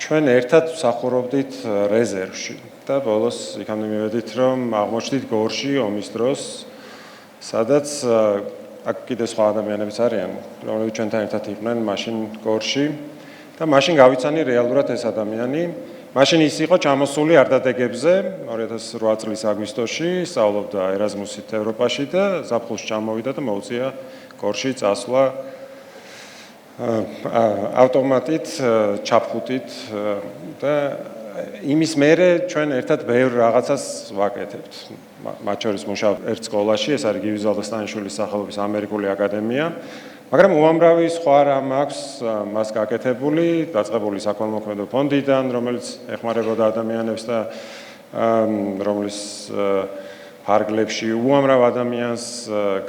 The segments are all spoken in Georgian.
ჩვენ ერთად ვსახურობდით რეზერვში და ბოლოს იქამდე მივედით, რომ აღმოჩნდით გორში ომის დროს, სადაც აქ კიდე სხვა ადამიანებიც არიან, რომლებიც ჩვენთან ერთად იყვნენ მაშინ გორში და მაშინ გავიცანი რეალურად ეს ადამიანი. მაშინ ის იყო ჩამოსული არდადეგებზე 2008 წლის აგვისტოში, სწავლობდა ერაზმუსით ევროპაში და ზაფხულში ჩამოვიდა და მოუწია გორში წასვლა ავტომატით, ჩაფხუტით და იმის მერე ჩვენ ერთად ბევრ რაღაცას ვაკეთებთ. მათ შორის მუშაობ ერთ სკოლაში, ეს არის გივიზალდა სტანიშვილის სახელობის ამერიკული აკადემია, მაგრამ უამრავი სხვა რამ აქვს მას გაკეთებული, დაწყებული საქველმოქმედო ფონდიდან, რომელიც ეხმარებოდა ადამიანებს და რომლის ფარგლებში უამრავ ადამიანს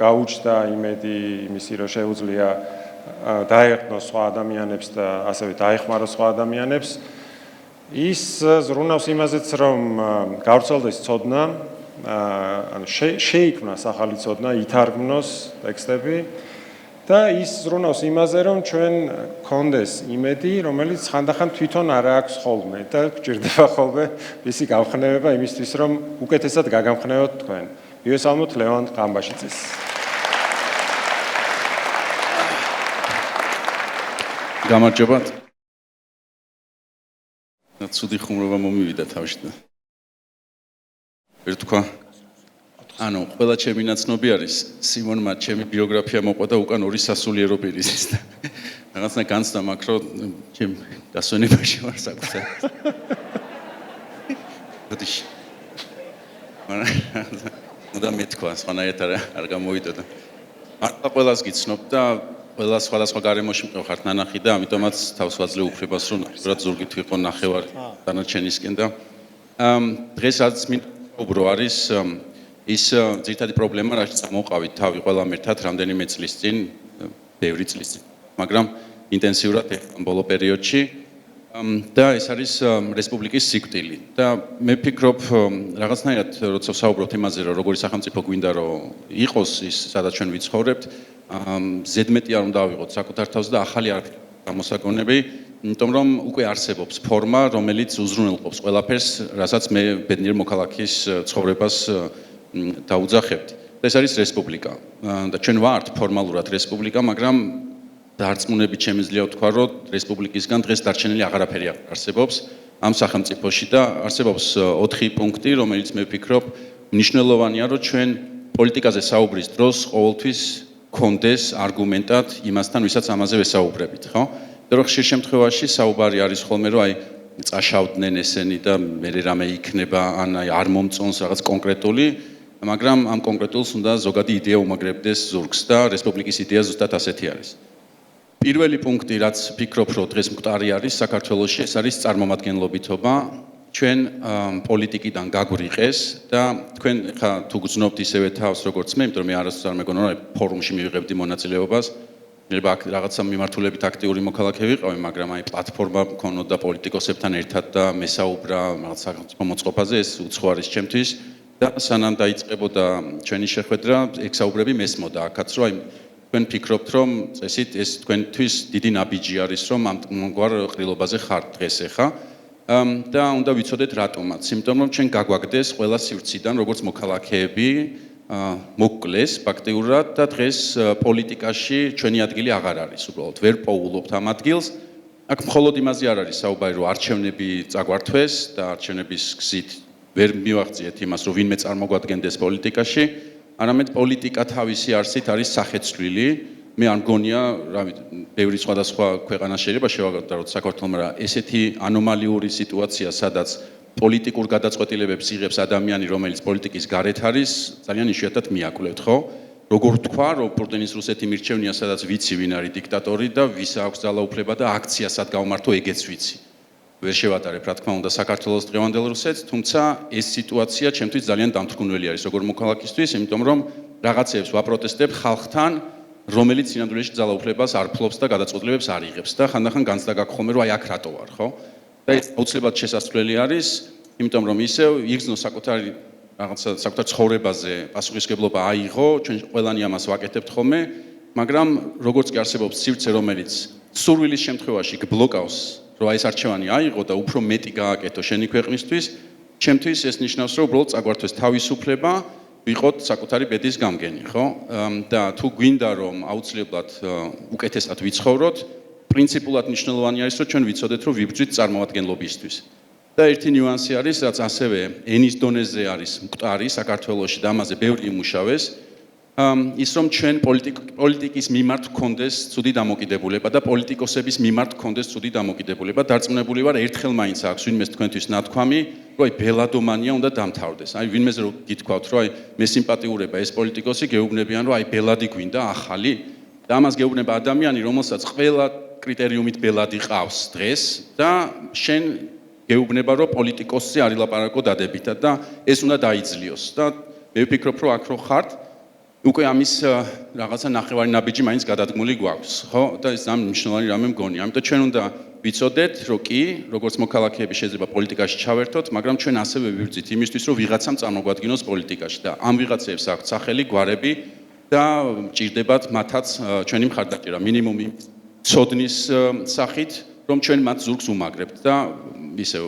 გაუჩნდა იმედი იმისი, რომ შეუძლია დაეყნოს სხვა ადამიანებს და ასევე დაეხმაროს სხვა ადამიანებს. ის ზრუნავს იმაზეც, რომ გავრცელდეს ცოდნა, ანუ შეიქმნას ახალი ცოდნა, ითარგმნოს ტექსტები და ის ზრუნავს იმაზე, რომ ჩვენ გქონდეს იმედი, რომელიც ხანდახან თვითონ არ აქვს ხოლმე და გვჭირდება ხოლმე მისი გამხნევება იმისთვის, რომ უკეთესად გაგამხნევოთ თქვენ. მივესალმოთ ლევან ყამბაშიძეს. გამარჯობა. ცუდი ხუმრობა მომივიდა თავში და ვერ თქვა. ანუ ყველა ჩემი ნაცნობი არის, სიმონმა ჩემი ბიოგრაფია მოყვა და უკან ორი სასულიერო პირის და რაღაცნა განცდა მაქვს, რომ ჩემ დასვენებაში ვარ საკუთარ. ბოდიში. და მეთქვა, სხვანაირად არ გამოვიდა და მართლა ყველას გიცნობ და ყველა სხვადასხვა გარემოში მყავ ნანახი და ამიტომაც თავს ვაძლევ უფლებას, რომ ნახევრად ზურგით ვიყო ნახევარი დანარჩენისკენ და დღეს რაც მინდა არის ის ძირითადი პრობლემა, რაც მოყავით თავი ყველამ ერთად რამდენიმე წლის წინ, ბევრი წლის წინ, მაგრამ ინტენსიურად ბოლო პერიოდში და ეს არის რესპუბლიკის სიკვდილი და მე ვფიქრობ რაღაცნაირად როცა ვსაუბრობთ იმაზე, რომ როგორი სახელმწიფო გვინდა რომ იყოს ის, სადაც ჩვენ ვიცხოვრებთ, ზედმეტი არ უნდა ავიღოთ საკუთარ თავს და ახალი არ გამოსაგონები, იმიტომ რომ უკვე არსებობს ფორმა, რომელიც უზრუნველყოფს ყველაფერს, რასაც მე ბედნიერ მოქალაქის ცხოვრებას დაუძახებთ. ეს არის რესპუბლიკა და ჩვენ ვართ ფორმალურად რესპუბლიკა, მაგრამ დარწმუნებით შემიძლია ვთქვა, რომ რესპუბლიკისგან დღეს დარჩენილი აღარაფერი არსებობს ამ სახელმწიფოში და არსებობს 4 პუნქტი, რომელიც მე ვფიქრობ მნიშვნელოვანია, რომ ჩვენ პოლიტიკაზე საუბრის დროს ყოველთვის კონდეს არგუმენტად იმასთან, ვისაც ამაზე ვესაუბრებით, ხო? და რომ ხშირ შემთხვევაში საუბარი არის ხოლმე, რომ აი წაშავდნენ ესენი და მე რამე იქნება, ან აი არ მომწონს რაღაც კონკრეტული, მაგრამ ამ კონკრეტულს უნდა ზოგადი იდეა უმაგრებდეს ზურგს და რესპუბლიკის იდეა ზუსტად ასეთი არის. პირველი პუნქტი, რაც ფიქრობ, რომ დღეს მკვდარი არის საქართველოში, ეს არის წარმომადგენლობითობა. ჩვენ პოლიტიკიდან გაგვრიყეს და თქვენ ხა თუ გძნობთ ისევე თავს როგორც მე, იმიტომ რომ მე არასდროს არ მეგონა რომ ფორუმში მივიღებდი მონაწილეობას. შეიძლება აქ რაღაცა მიმართულებით აქტიური მოქალაქე ვიყავი, მაგრამ აი პლატფორმა მქონოდა პოლიტიკოსებთან ერთად და მესაუბრა რაღაც სახელმწიფო მოწყობაზე, ეს უცხოარის ჩემთვის და სანამ დაიწყებოდა ჩვენი შეხვედრა, ექსაუბრები მესმოდა აქაც, რომ აი თქვენ ფიქრობთ, რომ წესით ეს თქვენთვის დიდი ნაბიჯი არის, რომ ამგვარ ყრილობაზე ხართ დღეს ახლა. და უნდა ვიცოდეთ რატომაც, იმიტომ რომ ჩვენ გაგვაგდეს ყველა სივრციდან, როგორც მოქალაქეები, მოკლეს ფაქტიურად და დღეს პოლიტიკაში ჩვენი ადგილი აღარ არის, უბრალოდ ვერ პოულობთ ამ ადგილს. აქ მხოლოდ იმაზე არ არის საუბარი, რომ არჩევნები წაგვართვეს და არჩევნების გზით ვერ მივაღწიეთ იმას, რომ ვინმე წარმოგვადგენდეს პოლიტიკაში, არამედ პოლიტიკა თავისი არსით არის სახეცვლილი. მე არ მგონია, ბევრი სხვადასხვა ქვეყანა შეიძლება შევაგდოთ საქართველოს, მაგრამ ესეთი ანომალიური სიტუაცია, სადაც პოლიტიკურ გადაწყვეტილებებს იღებს ადამიანი, რომელიც პოლიტიკის გარეთ არის, ძალიან იშვიათად მიაკვლევთ, ხო? როგორ თქვა, რომ პუტინის რუსეთი მირჩევნია, სადაც ვიცი ვინ არის დიქტატორი და ვის აქვს ძალაუფლება და აქციასაც გავმართო, ეგეც ვიცი. ვერ შევატარებ, რა თქმა უნდა, საქართველოს დღევანდელ რუსეთს, თუმცა ეს სიტუაცია ჩემთვის ძალიან დამთრგუნველი არის, როგორ მოქალაქისთვის, იმიტომ რომ რაღაცებს ვაპროტესტებ ხალხთან, რომელიც სინამდვილეში ძალაუფლებას არ ფლობს და გადაწყვეტილებებს არ იღებს და ხანდახან განცდა გაქვს ხოლმე, რომ აი აქ რატო ვარ, ხო? და ეს აუცილებლად შესაძლებელი არის, იმიტომ რომ ისევ იგრძნო საკუთარ ცხოვრებაზე პასუხისმგებლობა აიღო, ჩვენ ყველანი ამას ვაკეთებთ ხოლმე, მაგრამ როგორც კი არსებობს სივრცე, რომელიც სურვილის შემთხვევაში გბლოკავს, რომ ეს არჩევანი აიღო და უფრო მეტი გააკეთო შენი ქვეყნისთვის, ჩემთვის ეს ნიშნავს, რომ უბრალოდ წაგვართვეს თავისუფლება, ვიყოთ საკუთარი ბედის გამგენი, ხო? და თუ გვინდა რომ აუცილებლად უკეთესად ვიცხოვროთ, პრინციპულად მნიშვნელოვანი არის, რომ ჩვენ ვიცოდეთ, რომ ვიბრძვით წარმომადგენლობისთვის. და ერთი ნიუანსი არის, რაც ასევე ენის დონეზე არის მკვდარი საქართველოში და ამაზე ბევრი იმუშავეს, ის რომ ჩვენ პოლიტიკის მიმართ გქონდეს ცუდი დამოკიდებულება და პოლიტიკოსების მიმართ გქონდეს ცუდი დამოკიდებულება. დარწმუნებული ვარ, ერთხელ მაინც აქვს ვინმეს თქვენთვის ნათქვამი, რომ აი ბელადომანია უნდა დამთავრდეს. აი ვინმეს რო გითქვათ, რომ აი მე სიმპათიურება ეს პოლიტიკოსი, გეუბნებიან, რომ აი ბელადი გვინდა ახალი და ამას გეუბნება ადამიანი, რომელსაც ყველა კრიტერიუმით ბელადი ყავს დღეს და შენ გეუბნება, რომ პოლიტიკოსზე არ ილაპარაკო დადებითად და ეს უნდა დაიძლიოს. და მე ვფიქრობ, რომ აქ რო ხართ უკვე ამის რაღაცა ნახევარი ნაბიჯი მაინც გადადგმული გვაქვს, ხო? და ეს ამ მნიშვნელოვანი რამე მგონია. ამიტომ ჩვენ უნდა ვიცოდეთ, რომ კი, როგორც მოქალაქეები შეიძლება პოლიტიკაში ჩავერთოთ, მაგრამ ჩვენ ასევე ვიბრძვით იმისთვის, რომ ვიღაცამ წარმოგვადგინოს პოლიტიკაში და ამ ვიღაცებს აქვთ სახელი, გვარები და ჭირდებათ მათაც ჩვენი მხარდაჭერა, მინიმუმი ცოდნის სახით, რომ ჩვენ მათ ზურგს უმაგრებთ და ისე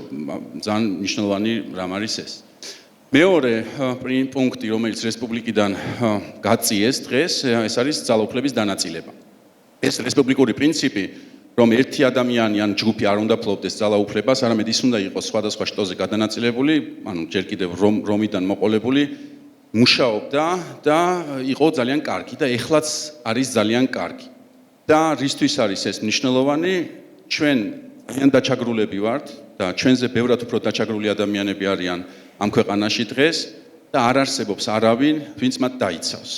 ძალიან მნიშვნელოვანი რამ არის ეს. მეორე პუნქტი, რომელიც რესპუბლიკიდან გაწიეს დღეს, ეს არის ძალაუფლების დანაწილება. ეს რესპუბლიკური პრინციპი, რომ ერთი ადამიანი ან ჯგუფი არ უნდა ფლობდეს ძალაუფლებას, არამედ ის უნდა იყოს სხვადასხვა შტოზე გადანაწილებული, ანუ ჯერ კიდევ რომიდან მოყოლებული, მუშაობდა და იყო ძალიან კარგი და ეხლაც არის ძალიან კარგი. და რისთვის არის ეს მნიშვნელოვანი? ჩვენ ძალიან დაჩაგრულები ვართ და ჩვენზე ბევრად უფრო დაჩაგრული ადამიანები არიან ამ ქვეყანაში დღეს და არ არსებობს არავინ, ვინც მათ დაიცავს.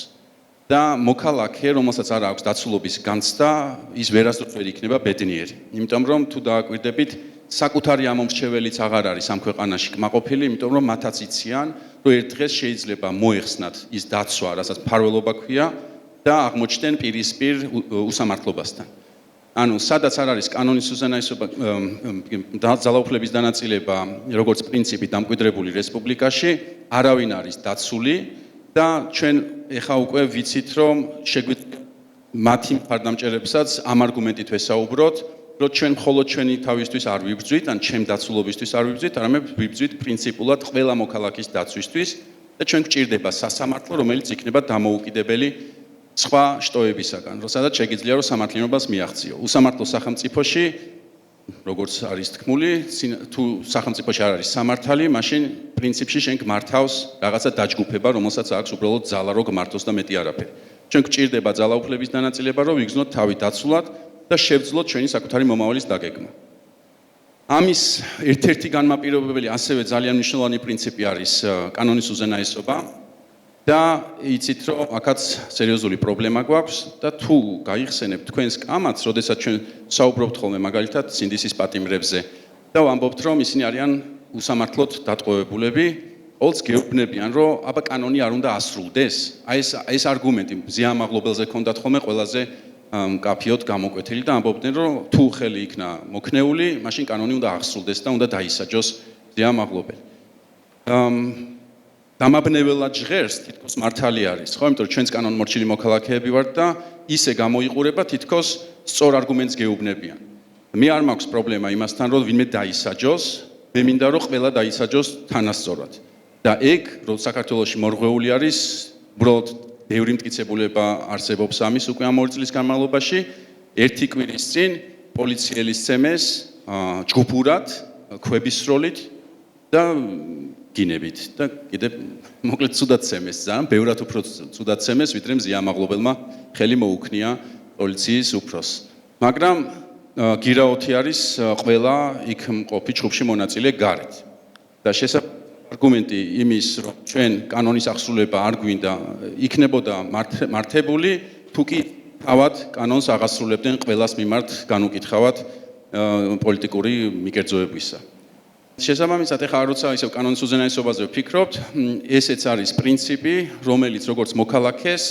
და მოქალაქე, რომელსაც არ აქვს დაცულობის განცდა, ის ვერასდროს ვერ იქნება ბედნიერი. იმიტომ რომ თუ დააკვირდებით, საკუთარი ამომრჩეველიც აღარ არის ამ ქვეყანაში კმაყოფილი, იმიტომ რომ მათაც იციან, რომ ერთ დღეს შეიძლება მოეხსნათ ის დაცვა, რასაც მფარველობა ქვია და აღმოჩნდნენ პირისპირ უსამართლობასთან. ანუ სადაც არ არის კანონის უზენაესობა ძალაუფლების დანაწილება როგორც პრინციპი დამკვიდრებული რესპუბლიკაში არავინ არის დაცული და ჩვენ ეხა უკვე ვიცით რომ შეგვიძლია მათი მხარდამჭერებსაც ამ არგუმენტით ვესაუბროთ რომ ჩვენ მხოლოდ ჩვენი თავისთვის არ ვიბრძვით ან ჩემ დაცულობისთვის არ ვიბრძვით არამედ ვიბრძვით პრინციპულად ყველა მოქალაქის დაცვისთვის და ჩვენ გვჭირდება სასამართლო რომელიც იქნება დამოუკიდებელი სხვა შტოებისაგან, სადაც შეგიძლია რომ სამართლიანობას მიაღწიო. უსამართლო სახელმწიფოში, როგორც არის თქმული, თუ სახელმწიფოში არ არის სამართალი, მაშინ პრინციპში შენ გმართავს რაღაცა დაჯგუფება, რომელსაც აქვს უბრალოდ ძალა რომ გმართოს და მეტი არაფერი. ჩვენ გვჭირდება ძალაუფლების დანაწილება, რომ ვიგრძნოთ თავი დაცულად და შევძლოთ ჩვენი საკუთარი მომავლის დაგეგმა. ამის ერთ-ერთი განმაპირობებელი ასევე ძალიან მნიშვნელოვანი პრინციპი არის კანონის უზენაესობა. და იცით რომ აქაც სერიოზული პრობლემა გვაქვს და თუ გაიხსენებთ თქვენს კამათს, როდესაც ჩვენ საუბრობთ ხოლმე მაგალითად სინდისის პატიმრებზე და ვამბობთ რომ ისინი არიან უსამართლოდ დატყვევებულები, ყოველს გეუბნებიან რომ აბა კანონი არ უნდა ასრულდეს. აი ეს არგუმენტი ზიამაღლობელზე ქონდათ ხოლმე ყველაზე მკაფიოდ გამოკვეთილი და ამბობდნენ რომ თუ ხელი იქნა მოქნეული, მაშინ კანონი უნდა აღსრულდეს და უნდა დაისაჯოს ზიამაღლობელი. დამაბნეველად ჟღერს თითქოს მართალი არის, ხო? იმიტომ რომ ჩვენს კანონმორჩილი მოქალაქეები ვართ და ისე გამოიყურება თითქოს სწორ არგუმენტს გეუბნებიან. მე არ მაქვს პრობლემა იმასთან, რომ ვინმე დაისაჯოს, მე მინდა რომ ყველა დაისაჯოს თანასწორად. და ეგ, რომ საქართველოში მორღვეული არის, უბრალოდ ბევრი მტკიცებულება არსებობს ამის უკვე ამ 2 წლის განმავლობაში, ერთი კვირის წინ პოლიციელის ცემეს ჯგუფურად, ქვების სროლით და გინებით და კიდე მოკლედ ცუდად ცემეს ძალიან, ბევრად უფრო ცუდად ცემეს, ვიდრე მზიამაღლობელმა ხელი მოუქნია პოლიციის უფროსს. მაგრამ გირაოთი არის ყველა იქ მყოფი ჯგუფში მონაწილე გარეთ. და არგუმენტი იმის, რომ ჩვენ კანონის აღსრულება არ გვინდა, იქნებოდა მართებული, თუ კი თავად კანონს აღასრულებდნენ ყველას მიმართ განუკითხავად პოლიტიკური მიკერძოებისა. შესაბამისად, ეხლა როცა ისევ კანონის უზენაესობაზე ვფიქრობთ, ესეც არის პრინციპი, რომელიც როგორც მოქალაქეს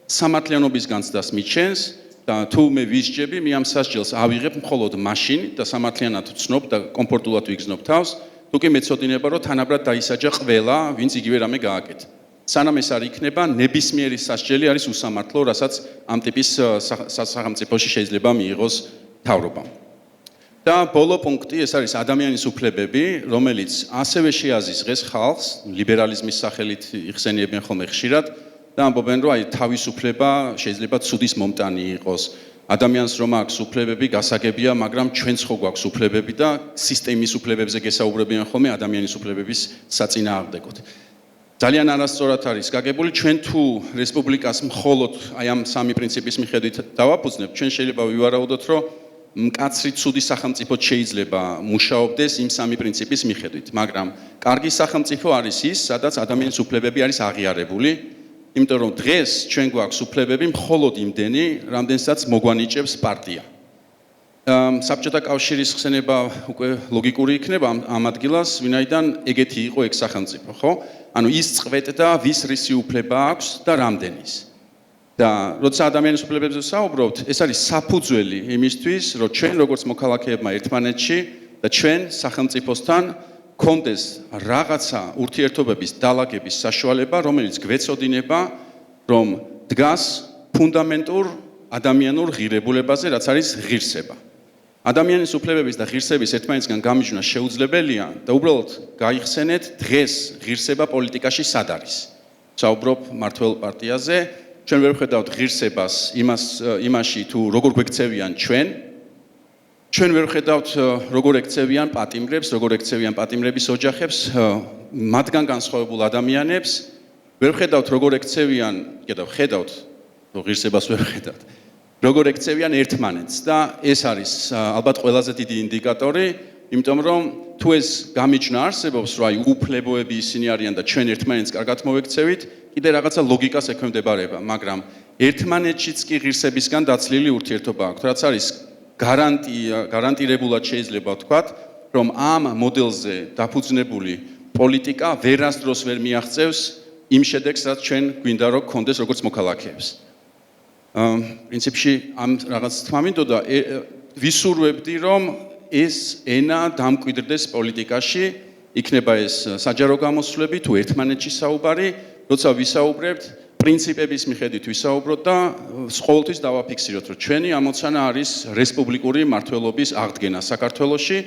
სამართლიანობის განცდას მიჩენს და თუ მე ვისჯები, მე ამ სასჯელს ავიღებ მხოლოდ მაშინ და სამართლიანად ვცნობ და კომფორტულად ვიგრძნობ თავს, თუ კი მეცოდინება, რომ თანაბრად დაისაჯა ყველა, ვინც იგივე რამე გააკეთა. სანამ ეს არ იქნება, ნებისმიერი სასჯელი არის უსამართლო, რასაც ამ ტიპის სახელმწიფოში შეიძლება მიიღოს მთავრობამ. და ბოლო პუნქტი ეს არის ადამიანის უფლებები, რომელიც ასევე შეაზისღეს ხალხს, ლიბერალიზმის სახელით იხსენიებენ ხოლმე ხშირად და ამბობენ, რომ აი თავისუფლება შეიძლება ცუდის მომტანი იყოს. ადამიანს რომ აქვს უფლებები, გასაგებია, მაგრამ ჩვენც ხო გვაქვს უფლებები და სისტემის უფლებებზე გესაუბრებიან ხოლმე ადამიანის უფლებების საწინააღმდეგოდ. ძალიან არასწორად არის გაგებული, ჩვენ თუ რესპუბლიკას მხოლოდ აი ამ სამი პრინციპის მიხედვით დავაფუძნებთ, ჩვენ შეიძლება ვივარაუდოთ, რომ მკაცრი ცუდი სახელმწიფო შეიძლება მუშაობდეს იმ სამი პრინციპის მიხედვით, მაგრამ კარგი სახელმწიფო არის ის, სადაც ადამიანის უფლებები არის აღიარებული, იმიტომ რომ დღეს ჩვენ გვაქვს უფლებები მხოლოდ იმდენი, რამდენსაც მოგვანიჭებს პარტია. საბჭოთა კავშირის ხსენება უკვე ლოგიკური იქნება ამ ადგილას, ვინაიდან ეგეთი იყო ეგ სახელმწიფო, ხო? ანუ ის წვეტდა, ვის რისი უფლება აქვს და რამდენის. და როცა ადამიანის უფლებებზე საუბრობთ, ეს არის საფუძველი იმისთვის, რომ ჩვენ როგორც მოქალაქეებმა ერთმანეთში და ჩვენ სახელმწიფოსთან კონდეს რაღაცა ურთიერთობების დალაგების საშუალება, რომელიც გვეწოდინება, რომ დგას ფუნდამენტურ ადამიანურ ღირებულებაზე, რაც არის ღირსება. ადამიანის უფლებების და ღირსების ერთმანეთისგან გამიჯვნა შეუძლებელია და უბრალოდ გაიხსენეთ დღეს ღირსება პოლიტიკაში სად არის. საუბრობ მართველ პარტიაზე, ჩვენ ვერ ვხედავთ ღირსებას იმაში თუ როგორ გვექცევიან ჩვენ ვერ ვხედავთ როგორ ექცევიან პატიმრებს, როგორ ექცევიან პატიმრების ოჯახებს, მათგან განსხვავებულ ადამიანებს, ვერ ვხედავთ როგორ ექცევიან, კიდევ ხედავთ, რომ ღირსებას ვერ ვხედავთ. როგორ ექცევიან ერთმანეთს და ეს არის ალბათ ყველაზე დიდი ინდიკატორი, იმიტომ რომ თუ ეს გამიჯნა არსებობს, რომ აი უფლებოები ისინი არიან და ჩვენ ერთმანეთს კარგად მოვექცევით, კიდე რაღაცა ლოგიკას ექვემდებარება, მაგრამ ერთმანეთშიც კი ღირსებისგან დაცლილი ურთიერთობა აქვს, რაც არის გარანტირებულად შეიძლება ვთქვათ, რომ ამ მოდელზე დაფუძნებული პოლიტიკა ვერასდროს ვერ მიაღწევს იმ შედეგს, რაც ჩვენ გვინდა რომ გქონდეს როგორც მოქალაქეებს. პრინციპში ამ რაღაც თქმა მინდოდა ვისურვებდი რომ ეს ენა დამკვიდრდეს პოლიტიკაში, იქნება ეს საჯარო გამოსვლები თუ ერთმანეთში საუბარი, როცა ვისაუბრებთ, პრინციპების მიხედვით ვისაუბროთ და ყოველთვის დავაფიქსიროთ, რომ ჩვენი ამოცანა არის რესპუბლიკური მმართველობის აღდგენა საქართველოში,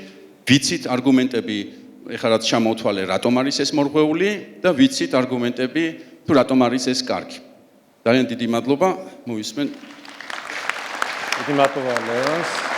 ვიცით არგუმენტები, ეხლა რაც ჩამოვთვალე, რატომ არის ეს მორღვეული და ვიცით არგუმენტები, თუ რატომ არის ეს კარგი. ძალიან დიდი მადლობა, მოვისმენ. დიდი მადლობა ლევანს.